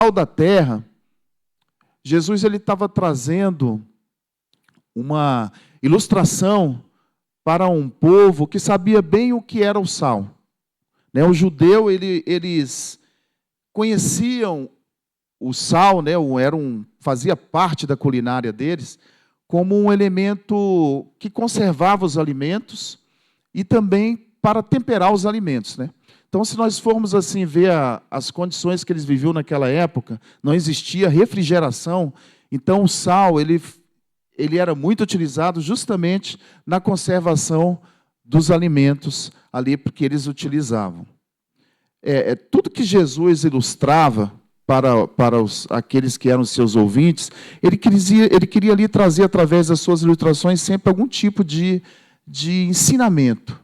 sal da terra, Jesus ele estava trazendo uma ilustração para um povo que sabia bem o que era o sal. Né? O judeu, eles conheciam o sal, né? Fazia parte da culinária deles, como um elemento que conservava os alimentos e também para temperar os alimentos, né? Então, se nós formos assim ver as condições que eles viviam naquela época, não existia refrigeração, então o sal ele era muito utilizado justamente na conservação dos alimentos ali porque eles utilizavam. Tudo que Jesus ilustrava para aqueles que eram seus ouvintes, ele queria ali trazer através das suas ilustrações sempre algum tipo de ensinamento.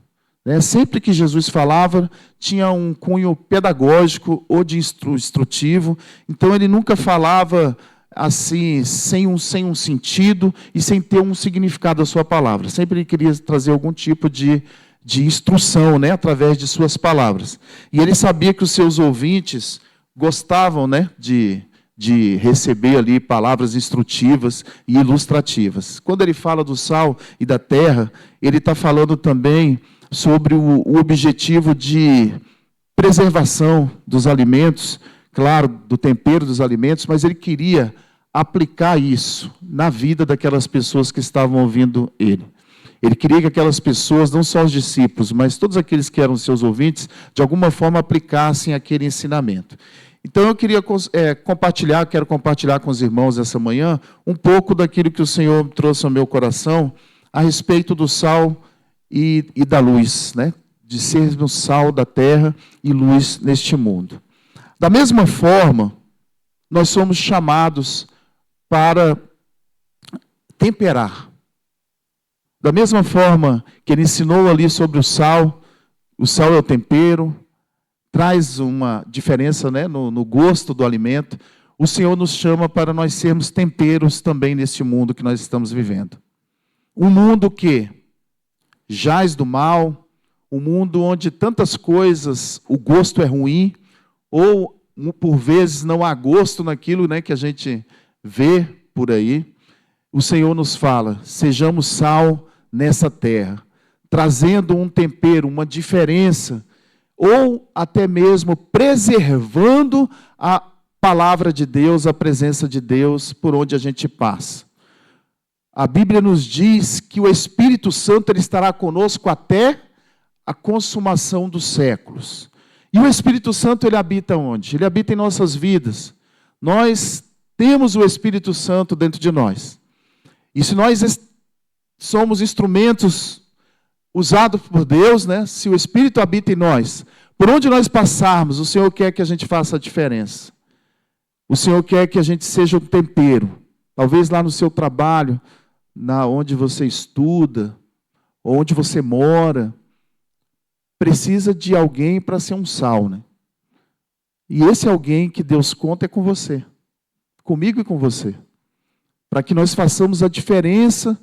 Sempre que Jesus falava, tinha um cunho pedagógico ou de instrutivo. Então, ele nunca falava assim, sem um sentido e sem ter um significado da sua palavra. Sempre ele queria trazer algum tipo de instrução, através de suas palavras. E ele sabia que os seus ouvintes gostavam, de receber ali palavras instrutivas e ilustrativas. Quando ele fala do sal e da terra, ele está falando também sobre o objetivo de preservação dos alimentos, claro, do tempero dos alimentos, mas ele queria aplicar isso na vida daquelas pessoas que estavam ouvindo ele. Ele queria que aquelas pessoas, não só os discípulos, mas todos aqueles que eram seus ouvintes, de alguma forma aplicassem aquele ensinamento. Então eu queria quero compartilhar com os irmãos essa manhã um pouco daquilo que o Senhor trouxe ao meu coração a respeito do sal e da luz, de sermos sal da terra e luz neste mundo. Da mesma forma, nós somos chamados para temperar. Da mesma forma que ele ensinou ali sobre o sal é o tempero, traz uma diferença no gosto do alimento. O Senhor nos chama para nós sermos temperos também neste mundo que nós estamos vivendo. Um mundo que jaz do mal, um mundo onde tantas coisas, o gosto é ruim, ou por vezes não há gosto naquilo que a gente vê por aí. O Senhor nos fala, sejamos sal nessa terra, trazendo um tempero, uma diferença, ou até mesmo preservando a palavra de Deus, a presença de Deus por onde a gente passa. A Bíblia nos diz que o Espírito Santo ele estará conosco até a consumação dos séculos. E o Espírito Santo ele habita onde? Ele habita em nossas vidas. Nós temos o Espírito Santo dentro de nós. E se nós somos instrumentos usados por Deus, se o Espírito habita em nós, por onde nós passarmos, o Senhor quer que a gente faça a diferença. O Senhor quer que a gente seja um tempero. Talvez lá no seu trabalho, onde você estuda, onde você mora, precisa de alguém para ser um sal, E esse alguém que Deus conta é com você, comigo e com você, para que nós façamos a diferença,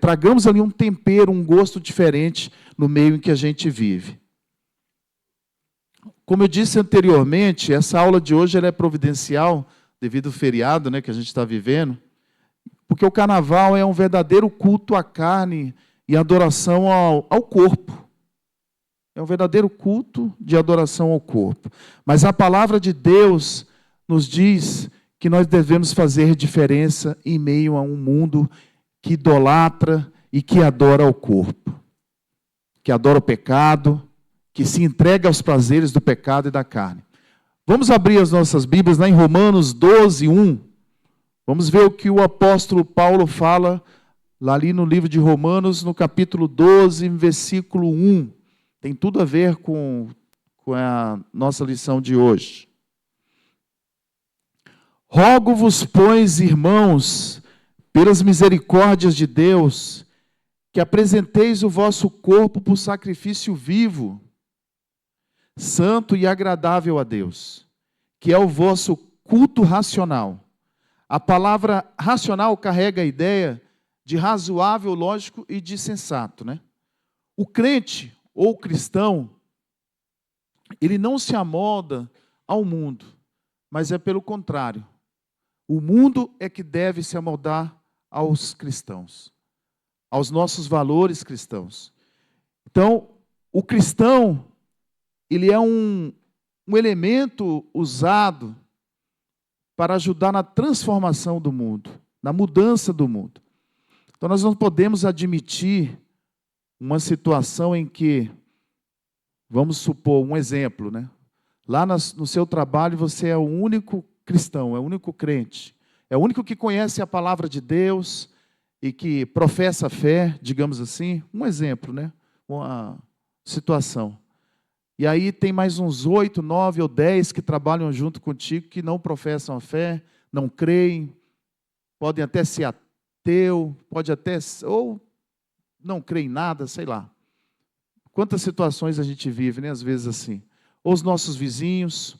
tragamos ali um tempero, um gosto diferente no meio em que a gente vive. Como eu disse anteriormente, essa aula de hoje ela é providencial, devido ao feriado que a gente está vivendo, porque o carnaval é um verdadeiro culto à carne e adoração ao corpo. É um verdadeiro culto de adoração ao corpo. Mas a palavra de Deus nos diz que nós devemos fazer diferença em meio a um mundo que idolatra e que adora o corpo, que adora o pecado, que se entrega aos prazeres do pecado e da carne. Vamos abrir as nossas Bíblias lá em Romanos 12, 1. Vamos ver o que o apóstolo Paulo fala lá ali no livro de Romanos, no capítulo 12, versículo 1. Tem tudo a ver com a nossa lição de hoje. Rogo-vos, pois, irmãos, pelas misericórdias de Deus, que apresenteis o vosso corpo por sacrifício vivo, santo e agradável a Deus, que é o vosso culto racional. A palavra racional carrega a ideia de razoável, lógico e de sensato, O crente ou cristão, ele não se amolda ao mundo, mas é pelo contrário. O mundo é que deve se amoldar aos cristãos, aos nossos valores cristãos. Então, o cristão, ele é um elemento usado para ajudar na transformação do mundo, na mudança do mundo. Então, nós não podemos admitir uma situação em que, vamos supor, um exemplo, né? Lá no seu trabalho você é o único cristão, é o único crente, é o único que conhece a palavra de Deus e que professa a fé, digamos assim. Um exemplo, né? Uma situação. E aí tem mais uns 8, 9 ou 10 que trabalham junto contigo que não professam a fé, não creem, podem até ser ateu, pode até, ou não creem em nada, sei lá. Quantas situações a gente vive, né? Às vezes assim. Ou os nossos vizinhos.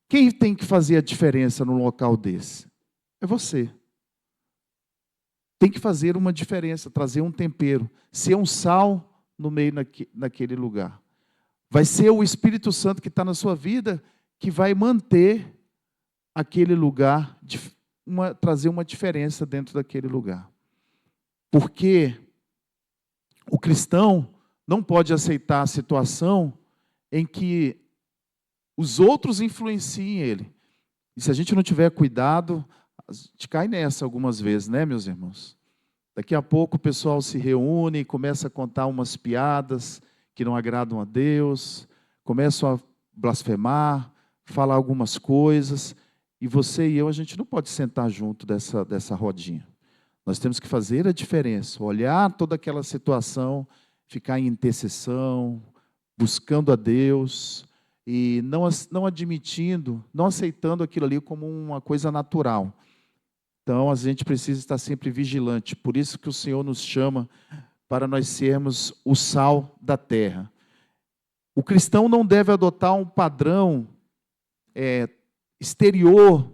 Quem tem que fazer a diferença num local desse? É você. Tem que fazer uma diferença, trazer um tempero, ser um sal no meio naquele lugar. Vai ser o Espírito Santo que está na sua vida que vai manter aquele lugar, trazer uma diferença dentro daquele lugar. Porque o cristão não pode aceitar a situação em que os outros influenciem ele. E se a gente não tiver cuidado, a gente cai nessa algumas vezes, né, meus irmãos? Daqui a pouco o pessoal se reúne e começa a contar umas piadas que não agradam a Deus, começam a blasfemar, falar algumas coisas, e você e eu, a gente não pode sentar junto dessa rodinha. Nós temos que fazer a diferença, olhar toda aquela situação, ficar em intercessão, buscando a Deus, e não admitindo, não aceitando aquilo ali como uma coisa natural. Então, a gente precisa estar sempre vigilante. Por isso que o Senhor nos chama para nós sermos o sal da terra. O cristão não deve adotar um padrão exterior,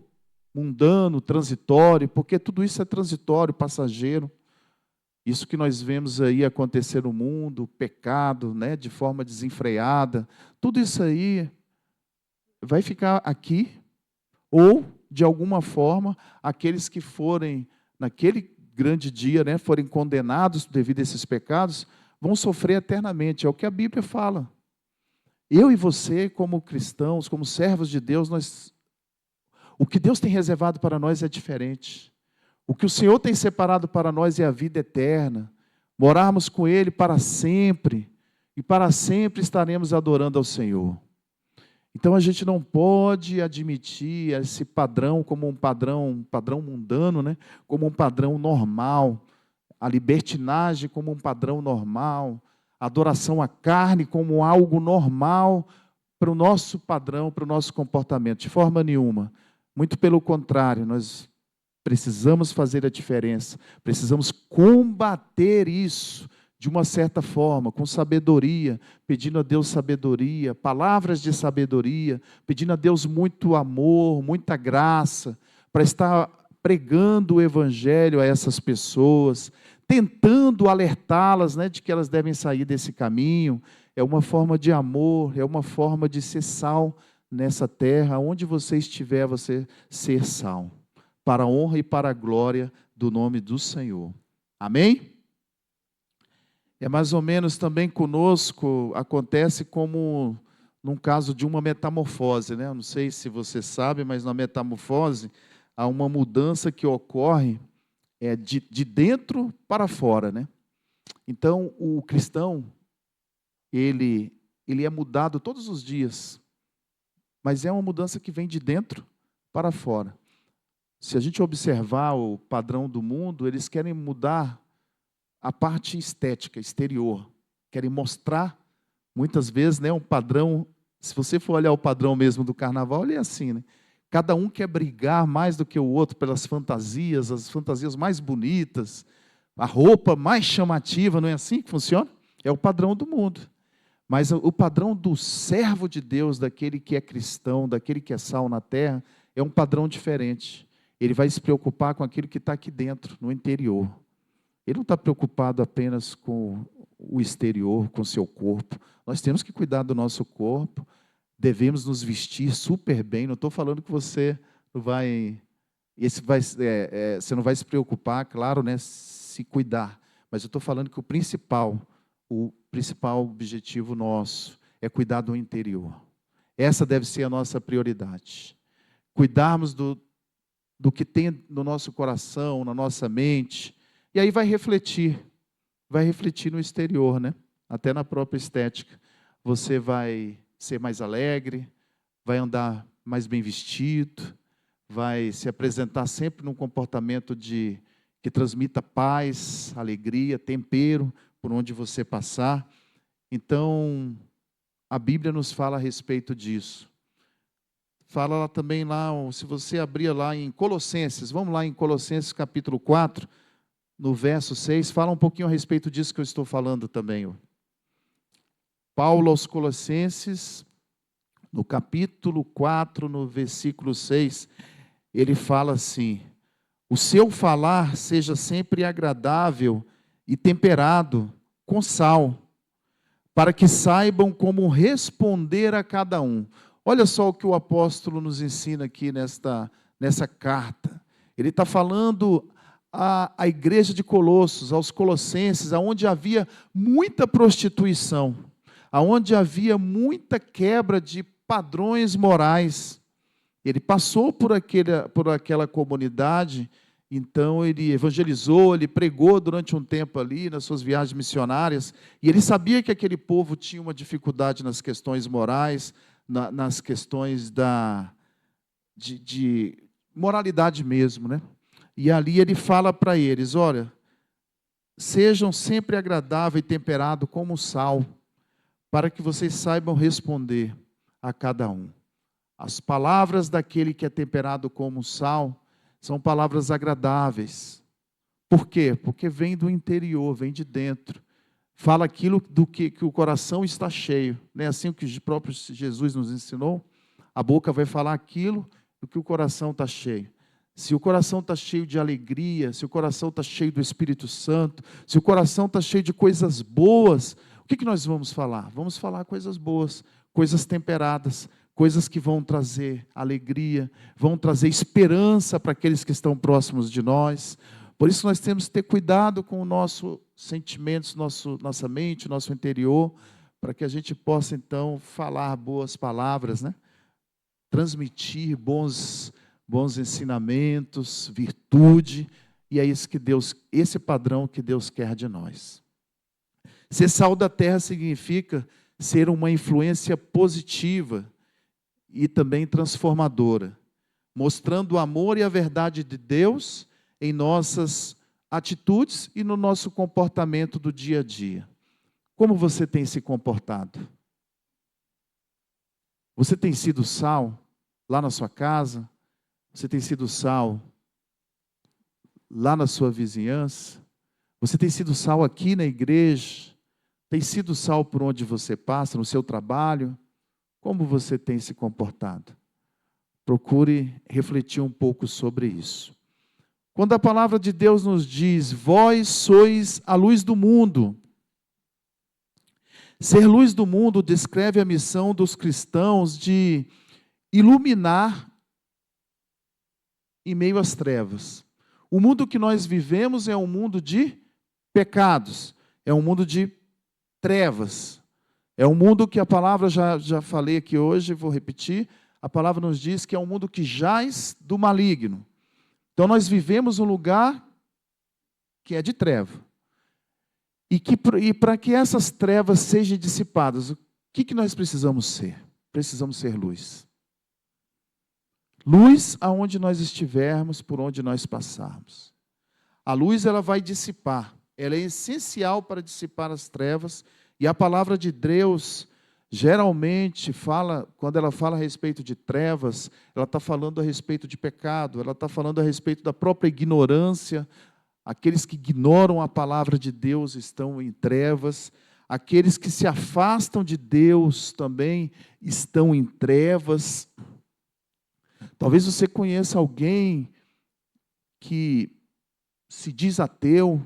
mundano, transitório, porque tudo isso é transitório, passageiro. Isso que nós vemos aí acontecer no mundo, o pecado, né, de forma desenfreada, tudo isso aí vai ficar aqui, ou, de alguma forma, aqueles que forem, naquele grande dia, né, forem condenados devido a esses pecados, vão sofrer eternamente, é o que a Bíblia fala. Eu e você, como cristãos, como servos de Deus, o que Deus tem reservado para nós é diferente. O que o Senhor tem separado para nós é a vida eterna, morarmos com Ele para sempre, e para sempre estaremos adorando ao Senhor. Então a gente não pode admitir esse padrão como um padrão mundano, né? Como um padrão normal, a libertinagem como um padrão normal, a adoração à carne como algo normal para o nosso padrão, para o nosso comportamento, de forma nenhuma. Muito pelo contrário, nós precisamos fazer a diferença, precisamos combater isso de uma certa forma, com sabedoria, pedindo a Deus sabedoria, palavras de sabedoria, pedindo a Deus muito amor, muita graça, para estar pregando o Evangelho a essas pessoas, tentando alertá-las, né, de que elas devem sair desse caminho. É uma forma de amor, é uma forma de ser sal nessa terra, onde você estiver, você ser sal, para a honra e para a glória do nome do Senhor. Amém? É mais ou menos também conosco, acontece como num caso de uma metamorfose, né? Eu não sei se você sabe, mas na metamorfose há uma mudança que ocorre de dentro para fora, né? Então, o cristão, ele é mudado todos os dias, mas é uma mudança que vem de dentro para fora. Se a gente observar o padrão do mundo, eles querem mudar a parte estética, exterior. Querem mostrar, muitas vezes, né, um padrão. Se você for olhar o padrão mesmo do carnaval, ele é assim, né? Cada um quer brigar mais do que o outro pelas fantasias, as fantasias mais bonitas, a roupa mais chamativa, não é assim que funciona? É o padrão do mundo. Mas o padrão do servo de Deus, daquele que é cristão, daquele que é sal na terra, é um padrão diferente. Ele vai se preocupar com aquilo que está aqui dentro, no interior. Ele não está preocupado apenas com o exterior, com o seu corpo. Nós temos que cuidar do nosso corpo, devemos nos vestir super bem. Não estou falando que você não vai, você não vai se preocupar, claro, né, se cuidar. Mas eu estou falando que o principal objetivo nosso é cuidar do interior. Essa deve ser a nossa prioridade. Cuidarmos do que tem no nosso coração, na nossa mente. E aí vai refletir no exterior, né? Até na própria estética. Você vai ser mais alegre, vai andar mais bem vestido, vai se apresentar sempre num comportamento que transmita paz, alegria, tempero por onde você passar. Então, a Bíblia nos fala a respeito disso. Fala lá também, se você abrir lá em Colossenses, vamos lá em Colossenses capítulo 4, no verso 6, fala um pouquinho a respeito disso que eu estou falando também. Paulo aos Colossenses, no capítulo 4, no versículo 6, ele fala assim: o seu falar seja sempre agradável e temperado com sal, para que saibam como responder a cada um. Olha só o que o apóstolo nos ensina aqui nessa carta. Ele está falando à igreja de Colossos, aos colossenses, onde havia muita prostituição, onde havia muita quebra de padrões morais. Ele passou por aquela comunidade, então ele evangelizou, ele pregou durante um tempo ali, nas suas viagens missionárias, e ele sabia que aquele povo tinha uma dificuldade nas questões morais, nas questões de moralidade mesmo, né? E ali ele fala para eles: olha, sejam sempre agradável e temperado como sal, para que vocês saibam responder a cada um. As palavras daquele que é temperado como sal são palavras agradáveis. Por quê? Porque vem do interior, vem de dentro. Fala aquilo do que o coração está cheio. Não é assim que o próprio Jesus nos ensinou? A boca vai falar aquilo do que o coração está cheio. Se o coração está cheio de alegria, se o coração está cheio do Espírito Santo, se o coração está cheio de coisas boas, o que nós vamos falar? Vamos falar coisas boas, coisas temperadas, coisas que vão trazer alegria, vão trazer esperança para aqueles que estão próximos de nós. Por isso nós temos que ter cuidado com os nossos sentimentos, nossa mente, nosso interior, para que a gente possa então falar boas palavras, né? Transmitir bons ensinamentos, virtude, e é esse padrão que Deus quer de nós. Ser sal da terra significa ser uma influência positiva e também transformadora, mostrando o amor e a verdade de Deus em nossas atitudes e no nosso comportamento do dia a dia. Como você tem se comportado? Você tem sido sal lá na sua casa? Você tem sido sal lá na sua vizinhança? Você tem sido sal aqui na igreja? Tem sido sal por onde você passa, no seu trabalho? Como você tem se comportado? Procure refletir um pouco sobre isso. Quando a palavra de Deus nos diz: vós sois a luz do mundo. Ser luz do mundo descreve a missão dos cristãos de iluminar em meio às trevas. O mundo que nós vivemos é um mundo de pecados, é um mundo de trevas. É um mundo que a palavra, já falei aqui hoje, vou repetir, a palavra nos diz que é um mundo que jaz do maligno. Então nós vivemos um lugar que é de treva. E para que essas trevas sejam dissipadas, o que nós precisamos ser? Precisamos ser luz. Luz aonde nós estivermos, por onde nós passarmos. A luz ela vai dissipar, ela é essencial para dissipar as trevas, e a palavra de Deus geralmente quando ela fala a respeito de trevas, ela está falando a respeito de pecado, ela está falando a respeito da própria ignorância. Aqueles que ignoram a palavra de Deus estão em trevas, aqueles que se afastam de Deus também estão em trevas. Talvez você conheça alguém que se diz ateu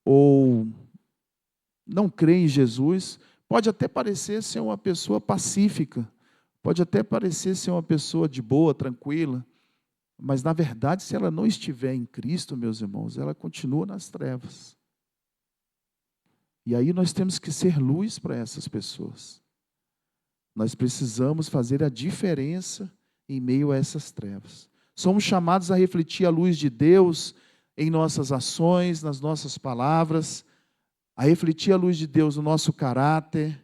ou não crê em Jesus. Pode até parecer ser uma pessoa pacífica, Pode até parecer ser uma pessoa de boa, tranquila, mas, na verdade, se ela não estiver em Cristo, meus irmãos, ela continua nas trevas. E aí nós temos que ser luz para essas pessoas. Nós precisamos fazer a diferença em meio a essas trevas. Somos chamados a refletir a luz de Deus em nossas ações, nas nossas palavras, a refletir a luz de Deus no nosso caráter,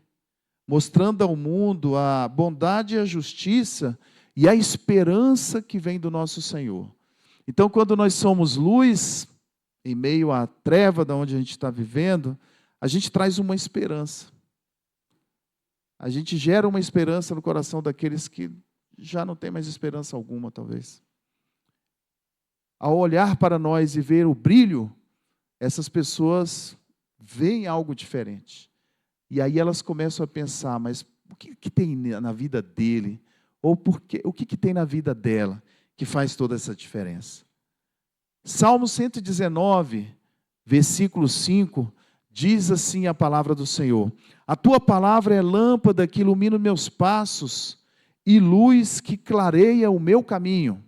mostrando ao mundo a bondade e a justiça e a esperança que vem do nosso Senhor. Então, quando nós somos luz, em meio à treva de onde a gente está vivendo, a gente traz uma esperança. A gente gera uma esperança no coração daqueles que já não têm mais esperança alguma, talvez. Ao olhar para nós e ver o brilho, essas pessoas veem algo diferente. E aí elas começam a pensar, mas o que tem na vida dele? Ou o que tem na vida dela que faz toda essa diferença? Salmo 119, versículo 5, diz assim a palavra do Senhor: a tua palavra é lâmpada que ilumina os meus passos e luz que clareia o meu caminho.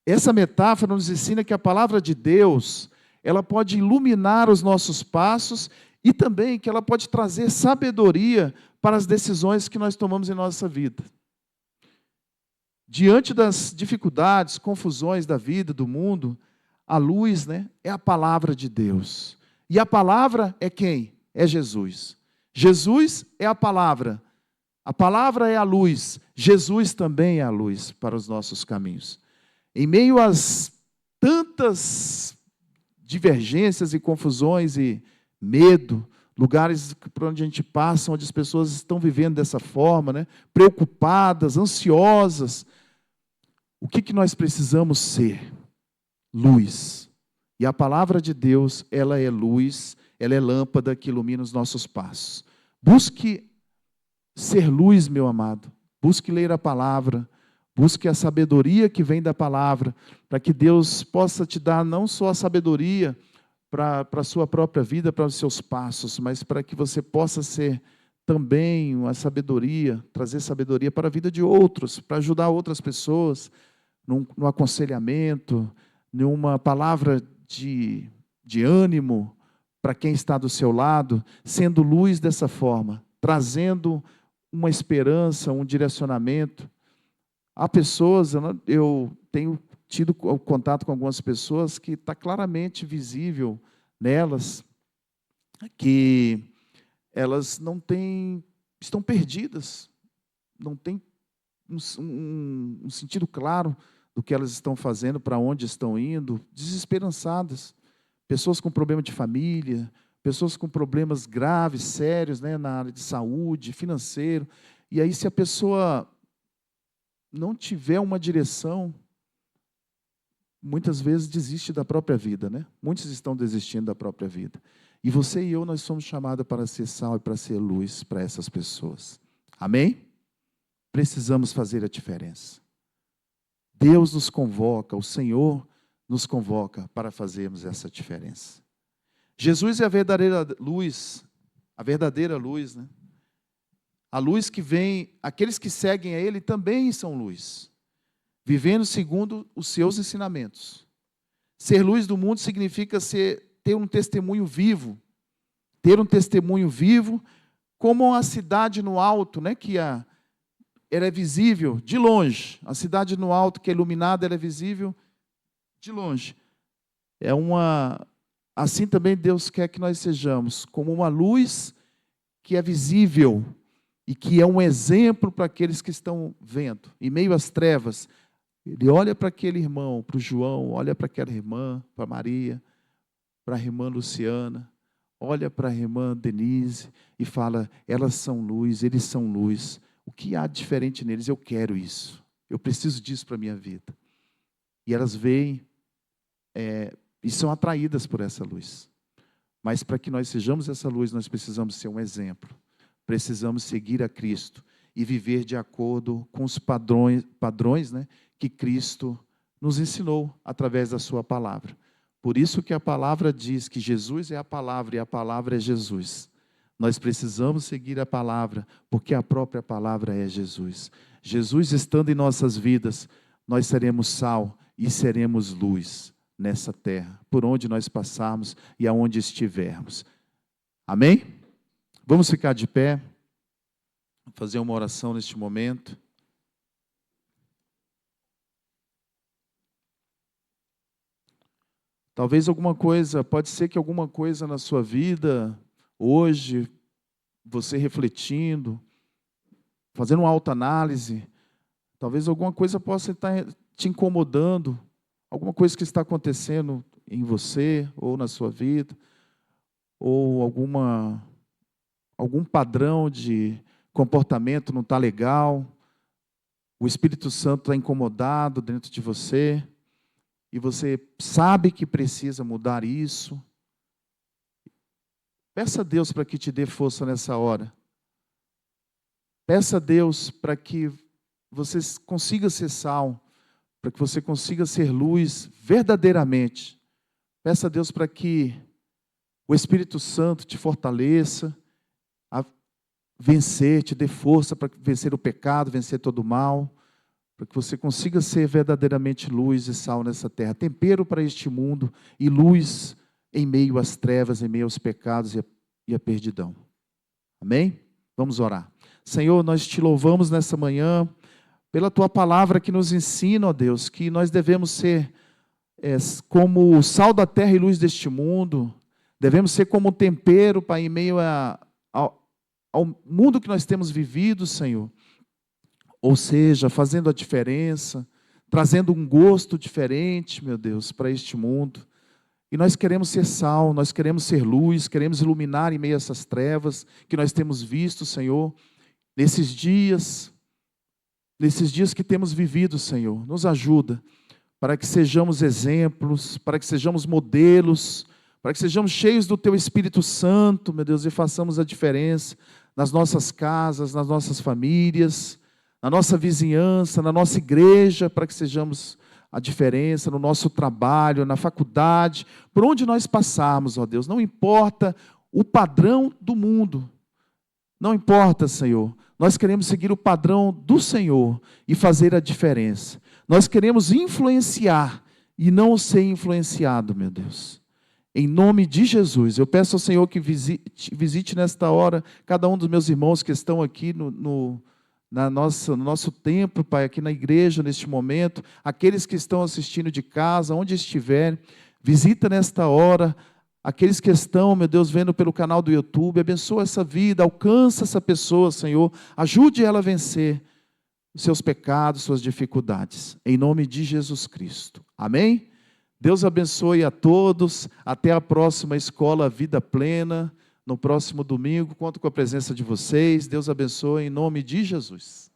Essa metáfora nos ensina que a palavra de Deus, ela pode iluminar os nossos passos e também que ela pode trazer sabedoria para as decisões que nós tomamos em nossa vida. Diante das dificuldades, confusões da vida, do mundo, a luz, é a palavra de Deus. E a palavra é quem? É Jesus. Jesus é a palavra é a luz, Jesus também é a luz para os nossos caminhos. Em meio às tantas divergências e confusões e medo, lugares por onde a gente passa, onde as pessoas estão vivendo dessa forma, preocupadas, ansiosas, o que nós precisamos ser? Luz. E a palavra de Deus, ela é luz, ela é lâmpada que ilumina os nossos passos. Busque ser luz, meu amado. Busque ler a palavra. Busque a sabedoria que vem da palavra, para que Deus possa te dar não só a sabedoria para a sua própria vida, para os seus passos, mas para que você possa ser também uma sabedoria, trazer sabedoria para a vida de outros, para ajudar outras pessoas, no aconselhamento, numa palavra de ânimo para quem está do seu lado, sendo luz dessa forma, trazendo uma esperança, um direcionamento. Há pessoas, eu tenho tido contato com algumas pessoas que está claramente visível nelas que elas não têm, estão perdidas, não têm um sentido claro do que elas estão fazendo, para onde estão indo, desesperançadas. Pessoas com problema de família, pessoas com problemas graves, sérios, na área de saúde, financeiro. E aí, se a pessoa não tiver uma direção, muitas vezes desiste da própria vida, Muitos estão desistindo da própria vida. E você e eu, nós somos chamados para ser sal e para ser luz para essas pessoas. Amém? Precisamos fazer a diferença. Deus nos convoca, o Senhor nos convoca para fazermos essa diferença. Jesus é a verdadeira luz, A luz que vem, aqueles que seguem a Ele também são luz, vivendo segundo os seus ensinamentos. Ser luz do mundo significa ter um testemunho vivo. Ter um testemunho vivo, como a cidade no alto, que ela é visível de longe. A cidade no alto que é iluminada, ela é visível de longe. Assim também Deus quer que nós sejamos, como uma luz que é visível e que é um exemplo para aqueles que estão vendo. Em meio às trevas, ele olha para aquele irmão, para o João, olha para aquela irmã, para Maria, para a irmã Luciana, olha para a irmã Denise e fala: elas são luz, eles são luz. O que há de diferente neles? Eu quero isso. Eu preciso disso para a minha vida. E elas veem e são atraídas por essa luz. Mas para que nós sejamos essa luz, nós precisamos ser um exemplo. Precisamos seguir a Cristo e viver de acordo com os padrões que Cristo nos ensinou através da sua palavra. Por isso que a palavra diz que Jesus é a palavra e a palavra é Jesus. Nós precisamos seguir a palavra, porque a própria palavra é Jesus. Jesus estando em nossas vidas, nós seremos sal e seremos luz nessa terra, por onde nós passarmos e aonde estivermos. Amém? Vamos ficar de pé, fazer uma oração neste momento. Talvez alguma coisa, pode ser que alguma coisa na sua vida, hoje, você refletindo, fazendo uma autoanálise, talvez alguma coisa possa estar te incomodando, alguma coisa que está acontecendo em você ou na sua vida, ou algum padrão de comportamento não está legal, o Espírito Santo está incomodado dentro de você, e você sabe que precisa mudar isso. Peça a Deus para que te dê força nessa hora. Peça a Deus para que você consiga ser sal, para que você consiga ser luz verdadeiramente. Peça a Deus para que o Espírito Santo te fortaleça a vencer, te dê força para vencer o pecado, vencer todo o mal, para que você consiga ser verdadeiramente luz e sal nessa terra, tempero para este mundo e luz em meio às trevas, em meio aos pecados e à perdidão. Amém? Vamos orar. Senhor, nós te louvamos nessa manhã pela tua palavra que nos ensina, ó Deus, que nós devemos ser como o sal da terra e luz deste mundo, devemos ser como um tempero, Pai, em meio ao mundo que nós temos vivido, Senhor. Ou seja, fazendo a diferença, trazendo um gosto diferente, meu Deus, para este mundo. E nós queremos ser sal, nós queremos ser luz, queremos iluminar em meio a essas trevas que nós temos visto, Senhor, nesses dias que temos vivido, Senhor. Nos ajuda para que sejamos exemplos, para que sejamos modelos, para que sejamos cheios do Teu Espírito Santo, meu Deus, e façamos a diferença nas nossas casas, nas nossas famílias, na nossa vizinhança, na nossa igreja, para que sejamos a diferença no nosso trabalho, na faculdade, por onde nós passarmos, ó Deus. Não importa o padrão do mundo, não importa, Senhor. Nós queremos seguir o padrão do Senhor e fazer a diferença. Nós queremos influenciar e não ser influenciado, meu Deus. Em nome de Jesus, eu peço ao Senhor que visite nesta hora cada um dos meus irmãos que estão aqui no nosso templo, Pai, aqui na igreja, neste momento, aqueles que estão assistindo de casa, onde estiverem, visita nesta hora, aqueles que estão, meu Deus, vendo pelo canal do YouTube, abençoa essa vida, alcança essa pessoa, Senhor, ajude ela a vencer os seus pecados, suas dificuldades, em nome de Jesus Cristo, amém? Deus abençoe a todos, até a próxima Escola Vida Plena, no próximo domingo, conto com a presença de vocês. Deus abençoe em nome de Jesus.